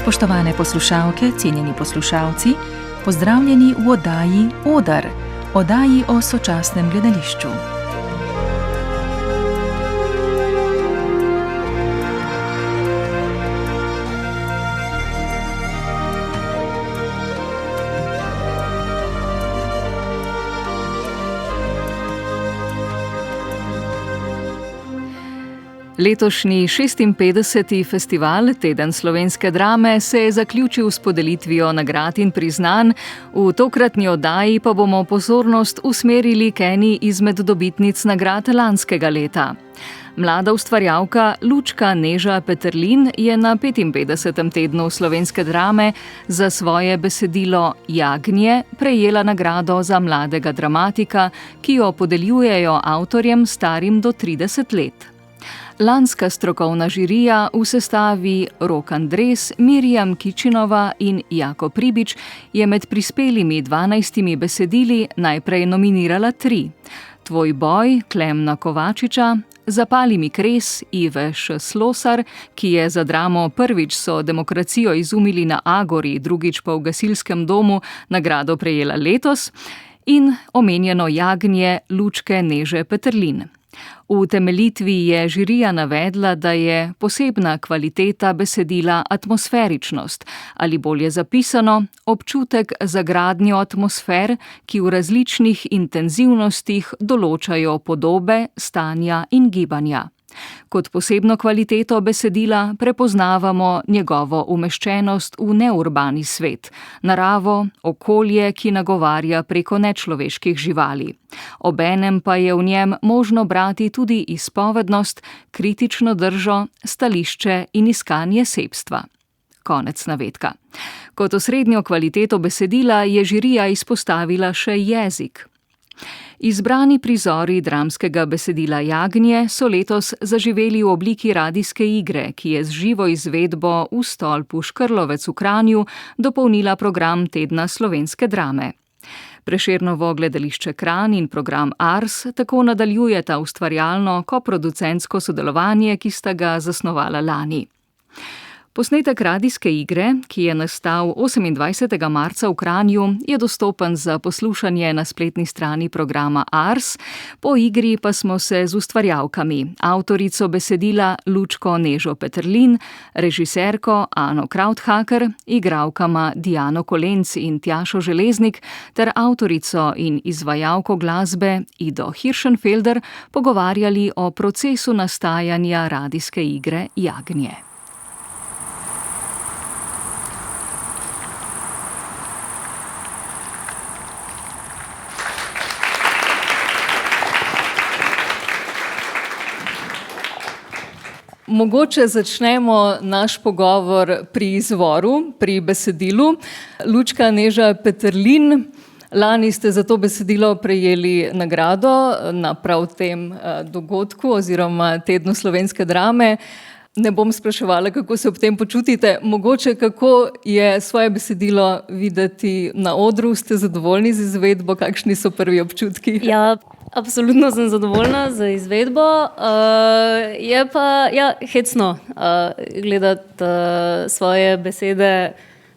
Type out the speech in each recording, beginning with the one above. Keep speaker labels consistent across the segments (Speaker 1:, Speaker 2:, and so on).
Speaker 1: Spoštovane poslušalke, cenjeni poslušalci, pozdravljeni v oddaji Odar, oddaji o sočasnem gledališču. Letošnji 56. festival Teden slovenske drame se je zaključil s podelitvijo nagrad in priznanj, v tokratni oddaji pa bomo pozornost usmerili k eni izmed dobitnic nagrad lanskega leta. Mlada ustvarjalka Lučka Neža Peterlin je na 55. tednu slovenske drame za svoje besedilo Jagnje prejela nagrado za mladega dramatika, ki jo podeljujejo avtorjem starim do 30 let. Lanska strokovna žirija v sestavi Rok Andres, Mirjam Kičinova in Jako Pribič je med prispelimi 12 besedili najprej nominirala 3. Tvoj boj Klemna Kovačiča, Zapali mi kres Ive Š. Slosar, ki je za dramo Prvič so demokracijo izumili na Agori, drugič pa v gasilskem domu, nagrado prejela letos, in omenjeno Jagnje Lučke Neže Peterlin. V utemeljitvi je žirija navedla, da je posebna kvaliteta besedila atmosferičnost, ali bolje zapisano, občutek za gradnjo atmosfer, ki v različnih intenzivnostih določajo podobe, stanja in gibanja. Kot posebno kvaliteto besedila prepoznavamo njegovo umeščenost v neurbani svet, naravo, okolje, ki nagovarja preko nečloveških živali. Obenem pa je v njem možno brati tudi izpovednost, kritično držo, stališče in iskanje sebstva. Konec navedka. Kot osrednjo kvaliteto besedila je žirija izpostavila še jezik. Izbrani prizori dramskega besedila Jagnje so letos zaživeli v obliki radijske igre, ki je z živo izvedbo v stolpu Škrlovec v Kranju dopolnila program Tedna slovenske drame. Prešernovo gledališče Kranj in program Ars tako nadaljujeta ustvarjalno koproducentsko sodelovanje, ki sta ga zasnovala lani. Posnetek radijske igre, ki je nastal 28. marca v Kranju, je dostopen za poslušanje na spletni strani programa Ars, po igri pa smo se z ustvarjalkami, avtorico besedila Lučko Nežo Peterlin, režiserko Ano Krauthaker, igralkama Diano Kolenc in Tjašo Železnik ter avtorico in izvajalko glasbe Ido Hirschenfelder pogovarjali o procesu nastajanja radijske igre Jagnje. Mogoče začnemo naš pogovor pri izvoru, pri besedilu. Lučka Neža Peterlin, lani ste za to besedilo prejeli nagrado na prav tem dogodku oziroma Tednu slovenske drame. Ne bom spraševala, kako se ob tem počutite. Mogoče, kako je svoje besedilo videti na odru, ste zadovoljni z izvedbo, kakšni so prvi občutki?
Speaker 2: Ja, absolutno sem zadovoljna z izvedbo. Je pa hecno gledati svoje besede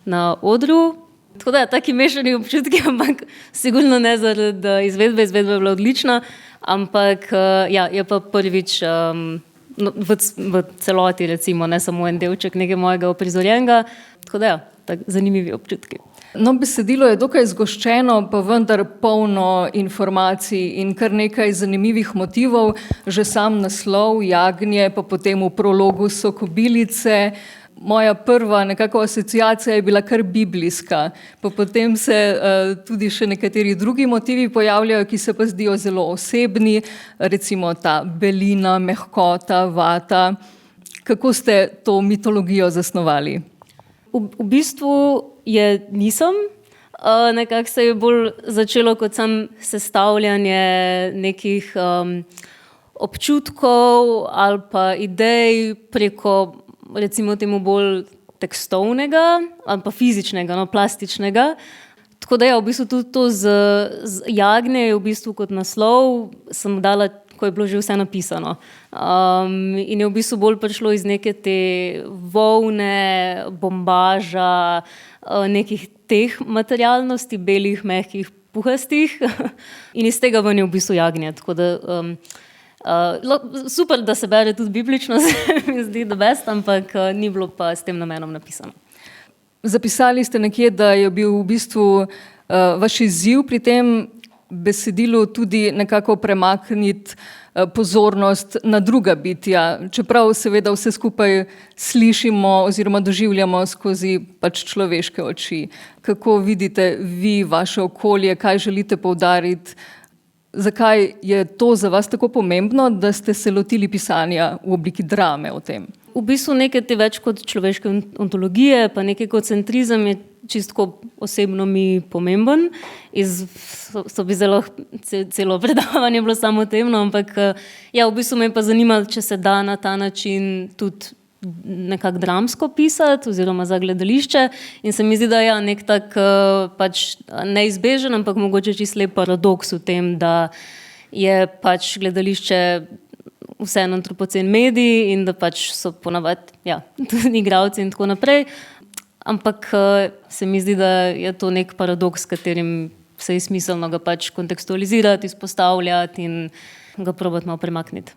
Speaker 2: na odru. Tako da, taki mešani občutki, ampak sigurno ne zaradi izvedbe. Izvedba je bila odlična, ampak je pa prvič v celoti, recimo, ne samo en delček nekaj mojega uprizorjenega. Tako da, zanimivi občutki.
Speaker 1: No, besedilo je dokaj zgoščeno, pa vendar polno informacij in kar nekaj zanimivih motivov. Že sam naslov Jagnje, pa potem v prologu so kobilice. Moja prva nekako asociacija je bila kar biblijska, pa potem se tudi še nekateri drugi motivi pojavljajo, ki se pa zdijo zelo osebni, recimo ta belina, mehkota, vata. Kako ste to mitologijo zasnovali?
Speaker 2: V bistvu je nisem. Nekako se je bolj začelo kot sam sestavljanje nekih občutkov ali pa idej preko, recimo temu, bolj tekstovnega ali pa fizičnega, plastičnega. Tako da v bistvu tudi to z Jagnje je v bistvu kot naslov sem dala ko je bilo že vse napisano. In je v bistvu bolj prišlo iz neke te volne, bombaža, nekih teh materialnosti, belih, mehkih, puhastih in iz tega ven je v bistvu jagnje. Tako da super, da se bere tudi biblično, se mi zdi the best, ampak ni bilo pa s tem namenom napisano.
Speaker 1: Zapisali ste nekje, da je bil v bistvu vaš izziv pri tem besedilu tudi nekako premakniti pozornost na druga bitja, čeprav seveda vse skupaj slišimo oziroma doživljamo skozi pač človeške oči. Kako vidite vi vaše okolje, kaj želite poudariti? Zakaj je to za vas tako pomembno, da ste se lotili pisanja v obliki drame o tem?
Speaker 2: V bistvu nekaj te več kot človeške ontologije, pa nekaj kot centrizem je čisto osebno mi pomemben. So bi zelo celo predavanje bilo samo temno, ampak ja, v bistvu me pa zanima, če se da na ta način tudi nekako dramsko pisati oziroma za gledališče in se mi zdi, da je nek tak pač neizbežen, ampak mogoče čisto lep paradoks v tem, da je pač gledališče vseeno antropocen medij in da pač so ponavadi tudi igralci in tako naprej. Ampak se mi zdi, da je to nek paradoks, s katerim se je smiselno ga pač kontekstualizirati, izpostavljati in ga probati malo premakniti.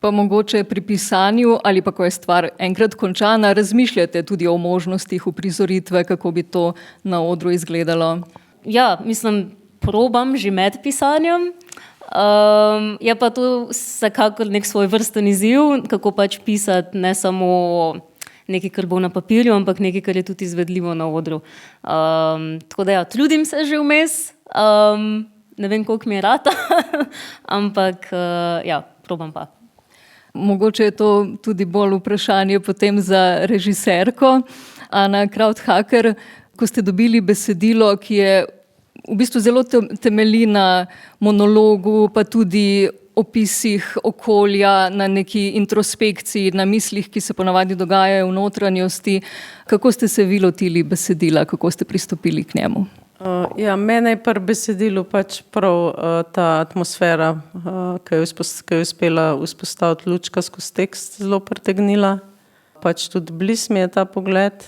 Speaker 1: Pa mogoče pri pisanju ali pa ko je stvar enkrat končana, razmišljate tudi o možnostih uprizoritve, kako bi to na odru izgledalo? Ja,
Speaker 2: mislim, probam že med pisanjem. Je pa to vsekakor nek svoj vrsten izziv, kako pač pisati ne samo nekaj, kar bo na papirju, ampak nekaj, kar je tudi izvedljivo na odru. Tako da trudim se že vmes, ne vem, koliko mi je rata, ampak probam pa.
Speaker 1: Mogoče je to tudi bolj vprašanje potem za režiserko. Ana Krauthaker, ko ste dobili besedilo, ki je v bistvu zelo temelji na monologu, pa tudi opisih okolja, na neki introspekciji, na mislih, ki se ponavadi dogajajo v notranjosti. Kako ste se vi lotili besedila, kako ste pristopili k njemu?
Speaker 3: Mene je pri besedilu pač prav ta atmosfera, ki je uspela vzpostaviti Lučka skozi tekst, zelo pritegnila. Pač tudi blizu mi je ta pogled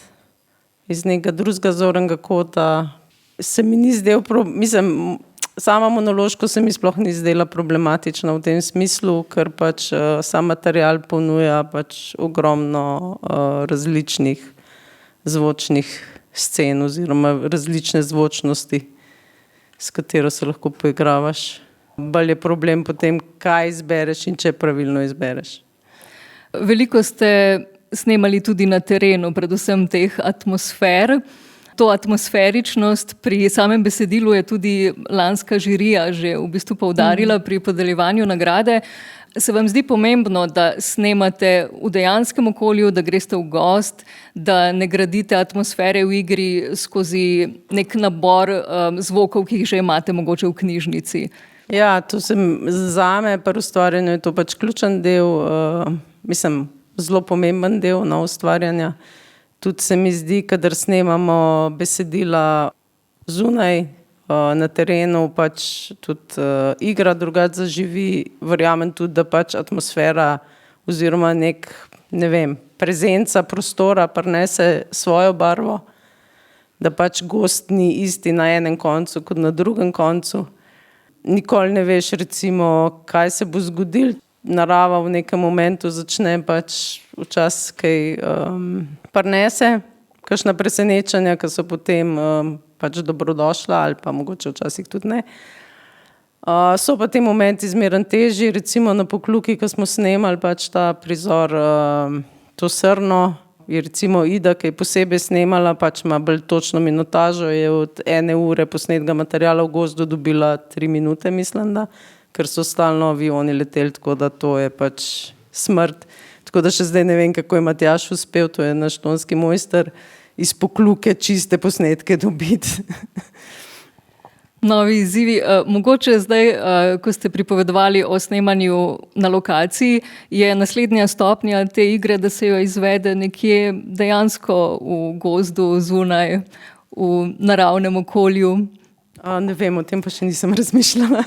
Speaker 3: iz nekega drugega zornega kota. Se mi ni zdel, sama monološko se mi sploh ni zdela problematična v tem smislu, ker pač sam material ponuja pač ogromno različnih zvočnih scen oziroma različne zvočnosti, s katero se lahko poigravaš. Bolj je problem potem, kaj izbereš in če pravilno izbereš.
Speaker 1: Veliko ste snemali tudi na terenu, predvsem teh atmosfer. To atmosferičnost pri samem besedilu je tudi lanska žirija že v bistvu poudarila pri podeljevanju nagrade. Se vam zdi pomembno, da snemate v dejanskem okolju, da greste v gost, da ne gradite atmosfere v igri skozi nek nabor zvokov, ki jih že imate mogoče v knjižnici?
Speaker 3: Ja, to zame pri ustvarjanju je to pač ključen del, zelo pomemben del ustvarjanja. Tudi se mi zdi, kadar snemamo besedila zunaj, na terenu, pač tudi igra drugače zaživi. Verjamem tudi, da pač atmosfera oziroma prezenca prostora prinese svojo barvo, da pač gost ni isti na enem koncu kot na drugem koncu. Nikoli ne veš, recimo, kaj se bo zgodilo. Narava v nekem momentu začne pač včasih kaj prinese, kakšna presenečenja, ki so potem pač dobrodošla ali pa mogoče včasih tudi ne. So pa ti momenti zmeraj težji, recimo na Pokljuki, ko smo snemali pač ta prizor To srno, je recimo Ida, ki je posebej snemala, pač ima bolj točno minutažo, je od 1 ure posnetega materiala v gozdu dobila 3 minute, mislim, da, ker so stalno avioni leteli, tako da to je pač smrt. Tako da še zdaj ne vem, kako je Matjaž uspel, to je naš tonski mojster, iz Pokljuke čiste posnetke dobiti.
Speaker 1: Novi izzivi. Mogoče zdaj, ko ste pripovedovali o snemanju na lokaciji, je naslednja stopnja te igre, da se jo izvede nekje dejansko v gozdu, zunaj, v naravnem okolju.
Speaker 3: Ne vem, o tem pa še nisem razmišljala.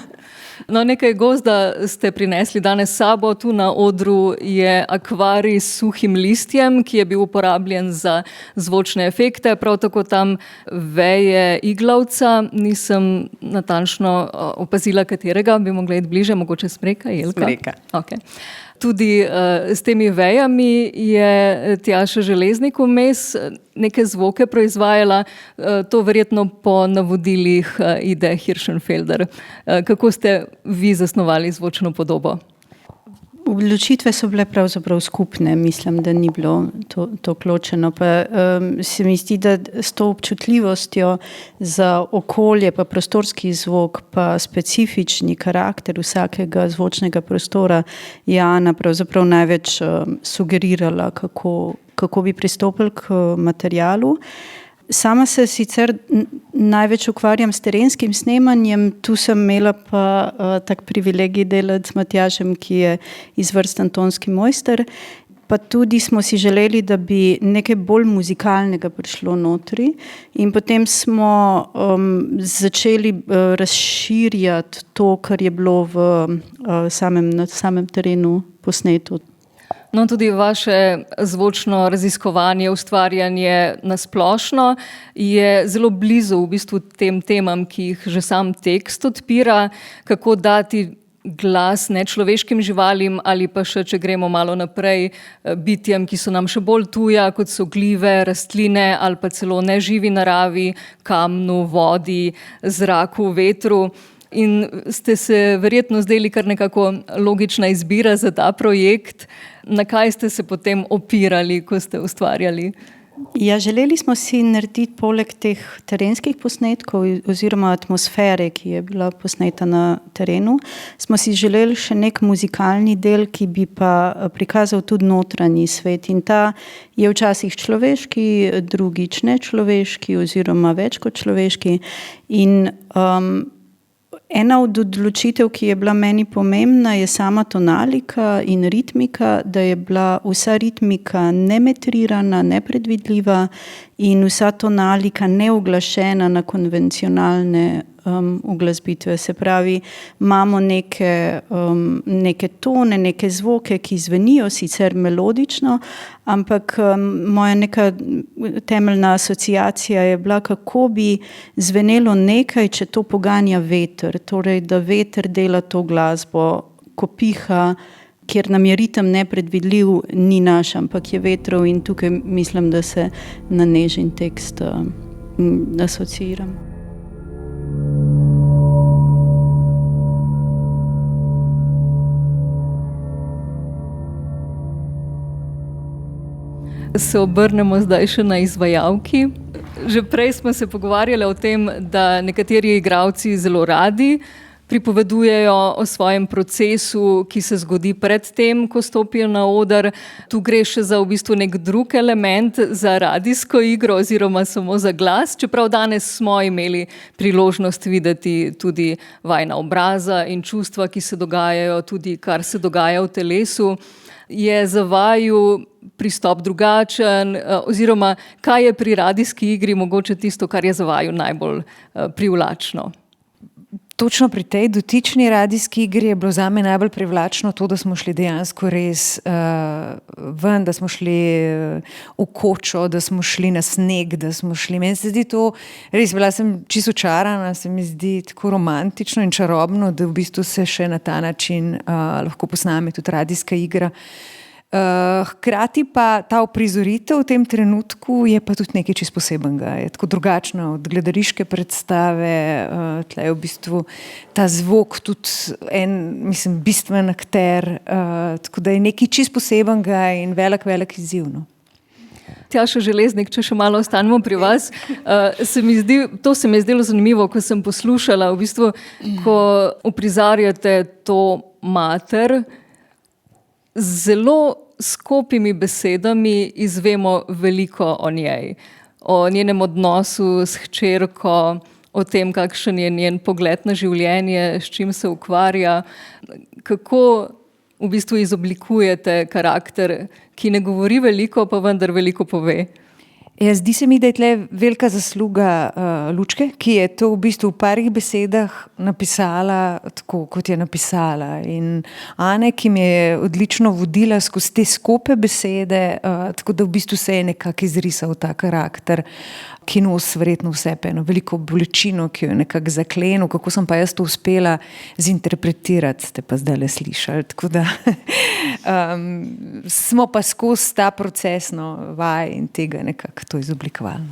Speaker 1: No, nekaj gozda ste prinesli danes s sabo. Tu na odru je akvarij s suhim listjem, ki je bil uporabljen za zvočne efekte. Prav tako tam veje iglavca. Nisem natančno opazila, katerega. Bi mogla iti bliže, mogoče smreka, jelka?
Speaker 3: Smreka.
Speaker 1: Okay. Tudi s temi vejami je Tjaša Železnik vmes neke zvoke proizvajala, to verjetno po navodilih Ide Hirschenfelder. Kako ste vi zasnovali zvočno podobo?
Speaker 4: Odločitve so bile pravzaprav skupne, mislim, da ni bilo to ločeno. Pa se mi zdi, da s to občutljivostjo za okolje, pa prostorski zvok, pa specifični karakter vsakega zvočnega prostora je Ana pravzaprav največ sugerirala, kako bi pristopili k materialu. Sama se sicer največ ukvarjam s terenskim snemanjem, tu sem imela pa tak privilegij delati z Matjažem, ki je izvrsten tonski mojster, pa tudi smo si želeli, da bi nekaj bolj muzikalnega prišlo notri in potem smo začeli razširjati to, kar je bilo na samem terenu posneto.
Speaker 1: No, tudi vaše zvočno raziskovanje, ustvarjanje na splošno je zelo blizu v bistvu tem temam, ki jih že sam tekst odpira, kako dati glas nečloveškim živalim ali pa še, če gremo malo naprej, bitjem, ki so nam še bolj tuja, kot so glive, rastline ali pa celo neživi naravi, kamnu, vodi, zraku, vetru. In ste se verjetno zdeli kar nekako logična izbira za ta projekt. Na kaj ste se potem opirali, ko ste ustvarjali?
Speaker 4: Ja, želeli smo si narediti poleg teh terenskih posnetkov oziroma atmosfere, ki je bila posneta na terenu, smo si želeli še nek muzikalni del, ki bi pa prikazal tudi notranji svet. In ta je včasih človeški, drugič nečloveški oziroma več kot človeški. In ena od odločitev, ki je bila meni pomembna, je sama tonalika in ritmika, da je bila vsa ritmika nemetrirana, nepredvidljiva in vsa tonalika neuglašena na konvencionalne uglasbitve. Se pravi, imamo neke tone, neke zvoke, ki zvenijo sicer melodično, ampak moja neka temeljna asociacija je bila, kako bi zvenelo nekaj, če to poganja veter. Torej, da veter dela to glasbo, ko piha, kjer nam je ritem nepredvidljiv, ni naš, ampak je vetrov in tukaj mislim, da se na nežen tekst asociiram.
Speaker 1: Se obrnemo zdaj še na izvajalki. Že prej smo se pogovarjali o tem, da nekateri igralci zelo radi pripovedujejo o svojem procesu, ki se zgodi pred tem, ko stopijo na oder. Tu gre še za v bistvu nek drug element, za radijsko igro oziroma samo za glas, čeprav danes smo imeli priložnost videti tudi vajina obraza in čustva, ki se dogajajo, tudi kar se dogaja v telesu. Je za vaju pristop drugačen oziroma kaj je pri radijski igri mogoče tisto, kar je za vaju najbolj privlačno?
Speaker 5: Točno pri tej dotični radijski igri je bilo zame najbolj privlačno to, da smo šli dejansko res ven, da smo šli v kočo, da smo šli na sneg, da smo šli. Meni se zdi to, res bila sem čisto očarana, se mi zdi tako romantično in čarobno, da v bistvu se še na ta način lahko posname tudi radijska igra. Hkrati pa ta uprizoritev v tem trenutku je pa tudi nekaj čisto posebenega. Je tako drugačno od gledališke predstave, tle je v bistvu ta zvok tudi mislim, bistven akter, tako da je nekaj čisto posebenega in velik izziv. No.
Speaker 1: Tjaša Železnik, če še malo ostanemo pri vas, to se mi je zdelo zanimivo, ko sem poslušala, v bistvu, ko uprizarjate to mater, zelo skopimi besedami izvemo veliko o njej, o njenem odnosu s hčerko, o tem, kakšen je njen pogled na življenje, s čim se ukvarja. Kako v bistvu izoblikujete karakter, ki ne govori veliko, pa vendar veliko pove?
Speaker 5: Ja, zdi se mi, da je tle velika zasluga Lučke, ki je to v bistvu v parih besedah napisala tako, kot je napisala. In Ane, ki me je odlično vodila skozi te skope besede, tako da v bistvu se je nekako izrisal ta karakter, ki nosi verjetno vse eno veliko bolečino, ki jo je nekako zaklenil. Kako sem pa jaz to uspela zinterpretirati, ste pa zdajle slišali. Tako da smo pa skozi ta proces vaj in tega nekako to izoblikovali.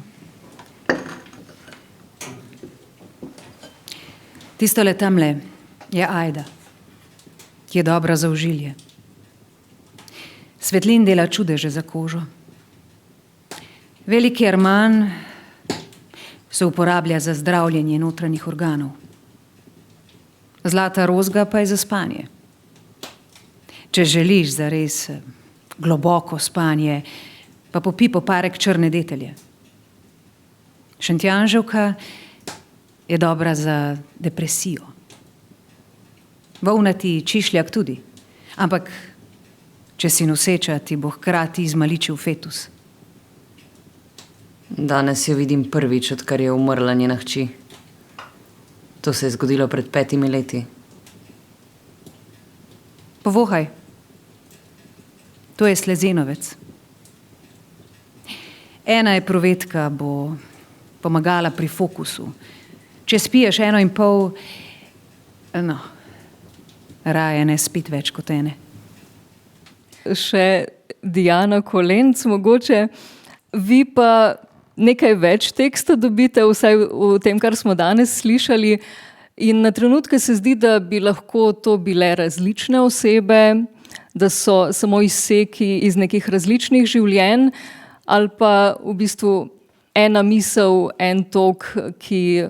Speaker 5: Tistole tamle je Ajda, ki je dobra za ožilje. Svetlin dela čudeže za kožo. Veliki Arman se uporablja za zdravljenje notranjih organov. Zlata rozga pa je za spanje. Če želiš za res globoko spanje, pa popi poparek črne detelje. Šentjanževka je dobra za depresijo. Volnati čišljak tudi, ampak če si noseča, ti bo hkrati izmaličil fetus.
Speaker 6: Danes jo vidim prvič, odkar je umrla njena hči. To se je zgodilo pred 5 leti.
Speaker 5: Povohaj. To je Slezenovec. Ena je provedka, bo pomagala pri fokusu. Če spiješ 1,5, raje ne spiti več kot ene.
Speaker 1: Še Diana Kolenc mogoče. Vi pa nekaj več teksta dobite, vsaj v tem, kar smo danes slišali. In na trenutke se zdi, da bi lahko to bile različne osebe, da so samo izseki iz nekih različnih življenj, ali pa v bistvu ena misel, en tok, ki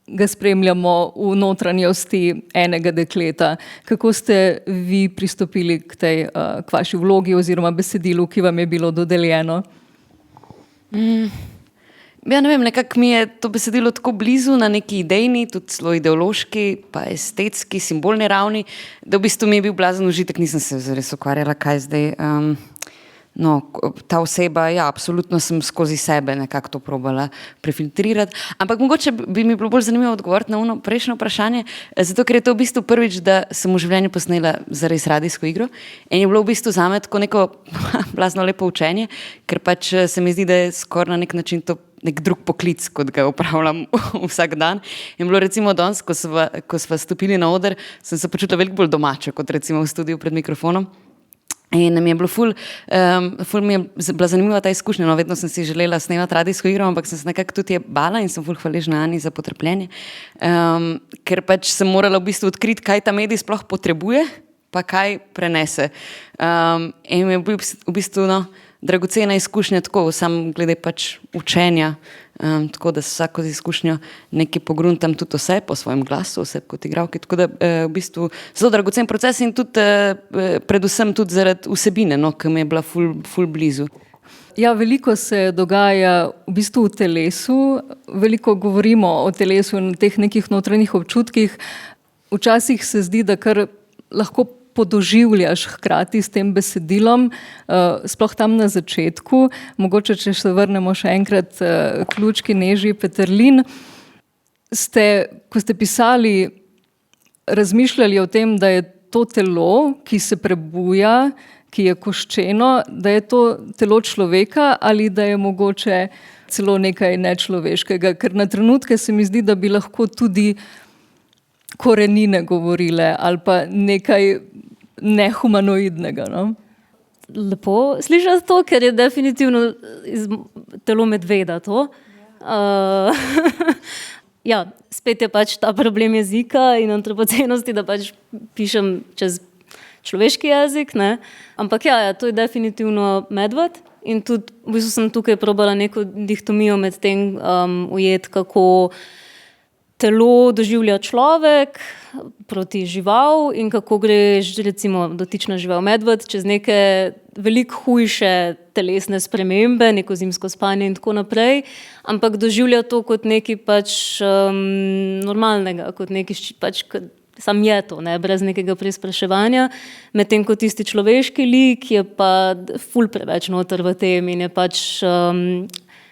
Speaker 1: ga spremljamo v notranjosti enega dekleta. Kako ste vi pristopili k vaši vlogi oziroma besedilu, ki vam je bilo dodeljeno?
Speaker 6: Ja, ne vem, nekako mi je to besedilo tako blizu na neki idejni, tudi celo ideološki, pa estetski, simbolni ravni, da v bistvu mi je bil blazen užitek, nisem se zares ukvarjala, kaj zdaj. Ta oseba, ja, absolutno sem skozi sebe nekako to probala prefiltrirati, ampak mogoče bi mi bilo bolj zanimivo odgovoriti na prejšnje vprašanje, zato ker je to v bistvu prvič, da sem v življenju posnela zares radijsko igro in je bilo v bistvu zame tako neko blazno lepo učenje, ker pač se mi zdi, da je skoraj na nek način to nek drug poklic, kot ga upravljam vsak dan. In bilo recimo danes, ko sva stopili na oder, sem se počutila veliko bolj domačo, kot recimo v studiu pred mikrofonom. In mi je bilo ful mi je bila zanimiva ta izkušnja, vedno sem si želela snemati radijsko igro, ampak sem se nekako tudi bala in sem ful hvaležna Ani za potrpljenje, ker pač sem morala v bistvu odkriti, kaj ta medij sploh potrebuje, pa kaj prenese. In mi je v bistvu dragocena izkušnja tako, sam glede pač učenja, tako da vsako izkušnjo nekaj pogruntam tudi vse po svojem glasu, vse kot igralki, tako da v bistvu zelo dragocen proces in tudi predvsem tudi zaradi vsebine, ki mi je bila ful blizu.
Speaker 1: Ja, veliko se dogaja v bistvu v telesu, veliko govorimo o telesu in teh nekih notranjih občutkih. Včasih se zdi, da kar lahko podoživljaš hkrati s tem besedilom, sploh tam na začetku. Mogoče, če se vrnemo še enkrat k Lučki Neži Peterlin, ko ste pisali, razmišljali o tem, da je to telo, ki se prebuja, ki je koščeno, da je to telo človeka ali da je mogoče celo nekaj nečloveškega, ker na trenutke se mi zdi, da bi lahko tudi korenine govorile ali pa nekaj nehumanoidnega.
Speaker 2: Lepo slišati to, ker je definitivno telo medveda to. Ja, spet je pač ta problem jezika in antropocenosti, da pač pišem čez človeški jezik, ne? Ampak ja, to je definitivno medved in tudi v bistvu sem tukaj probala neko dihtomijo med tem ujeti, kako telo doživlja človek proti žival in kako gre recimo dotična žival medved čez neke veliko hujše telesne spremembe, neko zimsko spanje in tako naprej, ampak doživlja to kot nekaj pač normalnega, kot nekaj pač sam je to, ne, brez nekega preizpraševanja, medtem ko tisti človeški lik je pa ful preveč noter v tem in je pač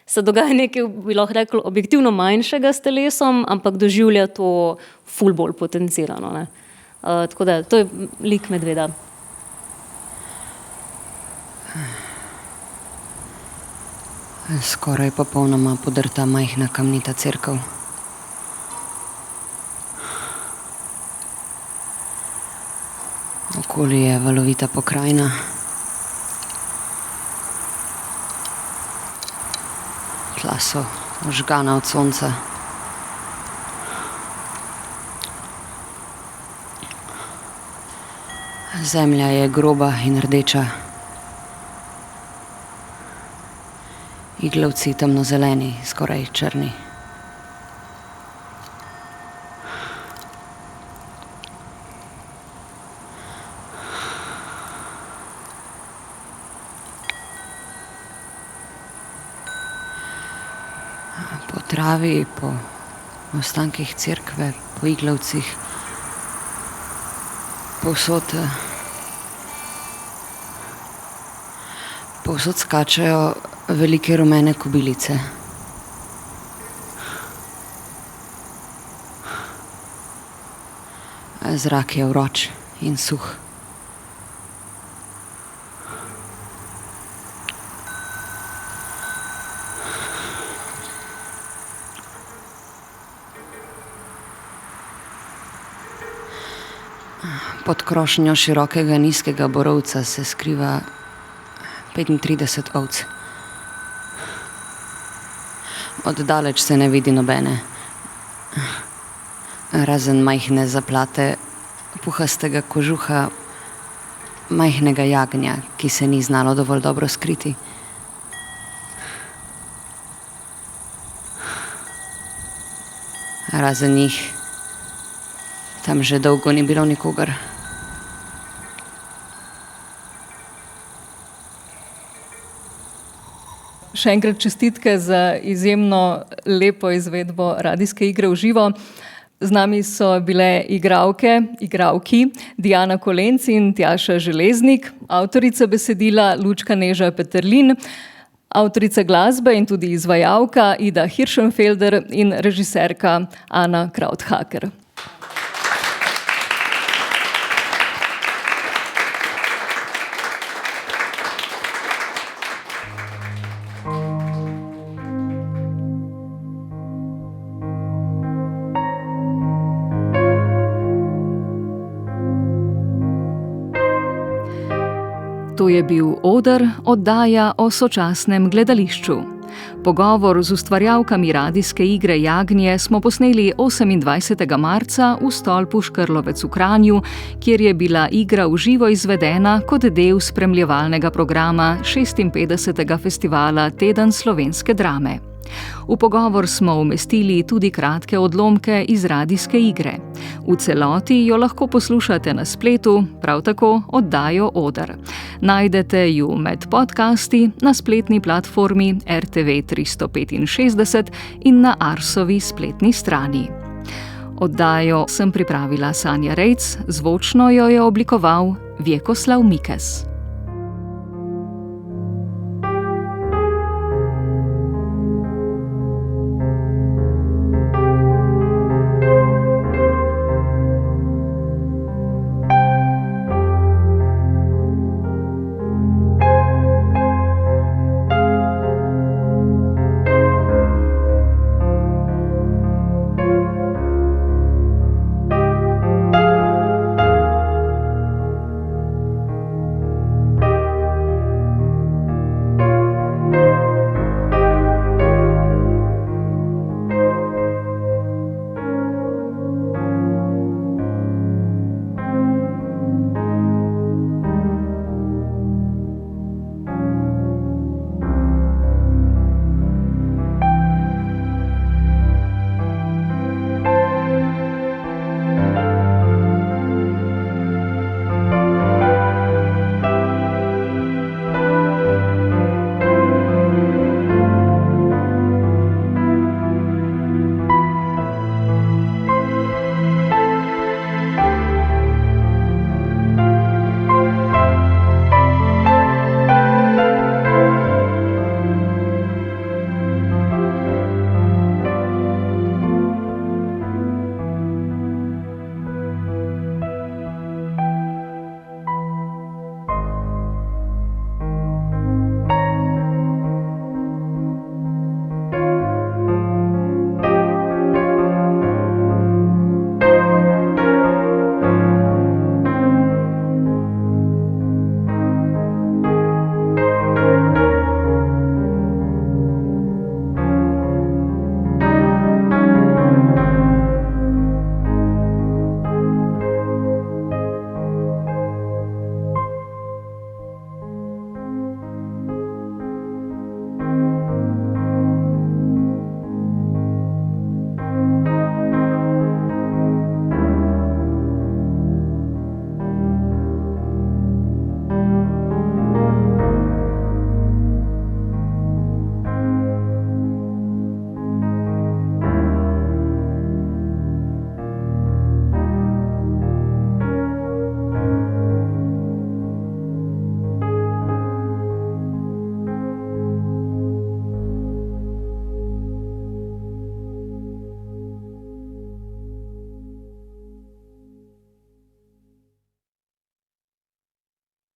Speaker 2: se dogaja nekaj, bi lahko rekli, objektivno manjšega s telesom, ampak doživlja to ful bolj potencirano. Ne. Tako da, to je lik medveda.
Speaker 6: Skoraj popolnoma podrta majhna kamnita cerkev. Okoli je valovita pokrajina. Tla so ožgana od sonca. Zemlja je groba in rdeča. Iglavci temnozeleni, skoraj črni. Po travi, po ostankih cerkve, po iglavcih, povsod skačejo velike rumene kobilice. Zrak je vroč in suh. Pod krošnjo širokega nizkega borovca se skriva 35 ovc. Oddaleč se ne vidi nobene, razen majhne zaplate puhastega kožuha majhnega jagnja, ki se ni znalo dovolj dobro skriti. Razen njih tam že dolgo ni bilo nikogar.
Speaker 1: Še enkrat čestitke za izjemno lepo izvedbo radijske igre v živo. Z nami so bile igralki Diana Kolenc in Tjaša Železnik, avtorica besedila Lučka Neža Peterlin, avtorica glasbe in tudi izvajalka Ida Hirschenfelder in režiserka Ana Krauthaker. To je bil Oder, oddaja o sočasnem gledališču. Pogovor z ustvarjalkami radijske igre Jagnje smo posneli 28. marca v stolpu Škrlovec v Kranju, kjer je bila igra v živo izvedena kot del spremljevalnega programa 56. festivala Teden slovenske drame. V pogovor smo umestili tudi kratke odlomke iz radijske igre. V celoti jo lahko poslušate na spletu, prav tako oddajo Oder. Najdete ju med podcasti na spletni platformi RTV 365 in na Arsovi spletni strani. Oddajo sem pripravila Sanja Rejc, zvočno jo je oblikoval Vjekoslav Mikes.